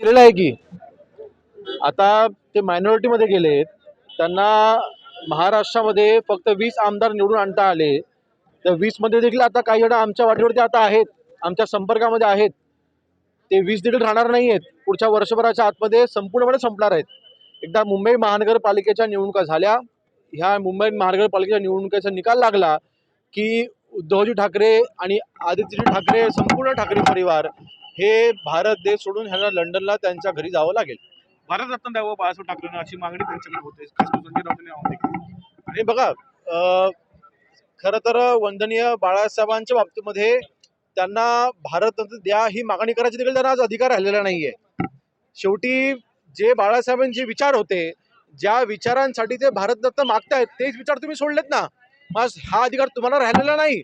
दिलेलं आहे की आता ते मायनॉरिटीमध्ये गेलेत, त्यांना महाराष्ट्रामध्ये फक्त 20 आमदार निवडून आणता आले. त्या 20 मध्ये देखील आता काही जण आमच्या वाटेवरती आता आहेत, आमच्या संपर्कामध्ये आहेत. ते 20 देखील राहणार नाही आहेत. पुढच्या वर्षभराच्या आतमध्ये संपूर्णपणे संपणार आहेत. एकदा मुंबई महानगरपालिकेच्या निवडणुका झाल्या, ह्या मुंबई महानगरपालिकेच्या निवडणुकीचा निकाल लागला की उद्धवजी ठाकरे आणि आदित्यजी ठाकरे, संपूर्ण ठाकरे परिवार हे भारत देश सोडून ह्यांना लंडनला त्यांच्या घरी जावं लागेल. भारतरत्न द्यावं बाळासाहेब ठाकरेंना अशी मागणी त्यांच्याकडे होते, खास करून संजय राऊतांनी आव्हान केलं. आणि बघा, खरं तर वंदनीय बाळासाहेबांच्या बाबतीमध्ये त्यांना भारतरत्न द्या ही मागणी करायची देखील त्यांना आज अधिकार राहिलेला नाहीये. शेवटी जे बाळासाहेबांचे विचार होते, ज्या विचारांसाठी ते भारतरत्न मागतायत तेच विचार तुम्ही सोडलेत ना, मग हा अधिकार तुम्हाला राहिलेला नाही.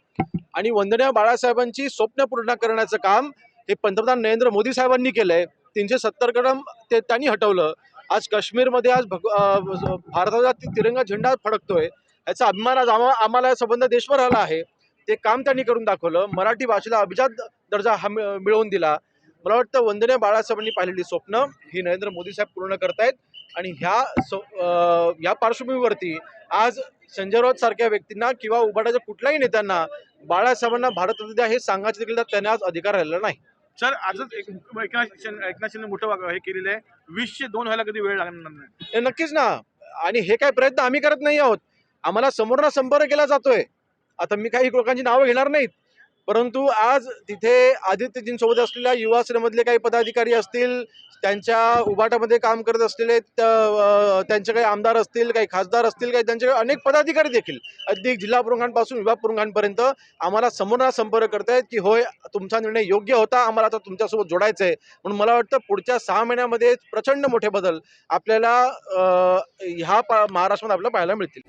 आणि वंदनीय बाळासाहेबांची स्वप्न पूर्ण करण्याचं काम हे पंतप्रधान नरेंद्र मोदी साहेबांनी केलंय. 370 कलम ते त्यांनी हटवलं. आज काश्मीरमध्ये आज भारताचा तिरंगा झेंडा फडकतोय, याचा अभिमान आज आम्हाला संबंध देशभर आला आहे. ते काम त्यांनी करून दाखवलं. मराठी भाषेला अभिजात दर्जा हा मिळवून दिला. मला वाटतं वंदनीय बाळासाहेबांनी पाहिलेली स्वप्न ही नरेंद्र मोदी साहेब पूर्ण करतायत. आणि ह्या पार्श्वभूमीवरती आज संजय राऊत सारख्या व्यक्तींना किंवा उभाटाच्या कुठल्याही नेत्यांना बाळासाहेबांना भारतरत्न द्या हे सांगायचे देखील त्यांना आज अधिकार राहिलेला नाही. सर, आजच एकनाथ शिंदे मोठं हे केलेलं आहे, 20 2 व्हायला कधी वेळ लागणार नाही. हे नक्कीच ना. आणि हे काय प्रयत्न आम्ही करत नाही आहोत, आम्हाला समोरनं संपर्क केला जातोय. आता मी काही लोकांची नावं घेणार नाहीत, परंतु आज तिथे आदित्यजींसोबत असलेल्या युवा सेनेमधले काही पदाधिकारी असतील, त्यांच्या उभाटामध्ये काम करत असलेले त्यांचे काही आमदार असतील, काही खासदार असतील, काही त्यांचे अनेक पदाधिकारी देखील अगदी जिल्हा प्रमुखांपासून विभाग प्रमुखांपर्यंत आम्हाला समोरनं संपर्क करतायत की होय, तुमचा निर्णय योग्य होता, आम्हाला आता तुमच्यासोबत जोडायचं आहे. म्हणून मला वाटतं पुढच्या 6 महिन्यामध्ये प्रचंड मोठे बदल आपल्याला ह्या महाराष्ट्रामध्ये आपल्याला पाहायला मिळतील.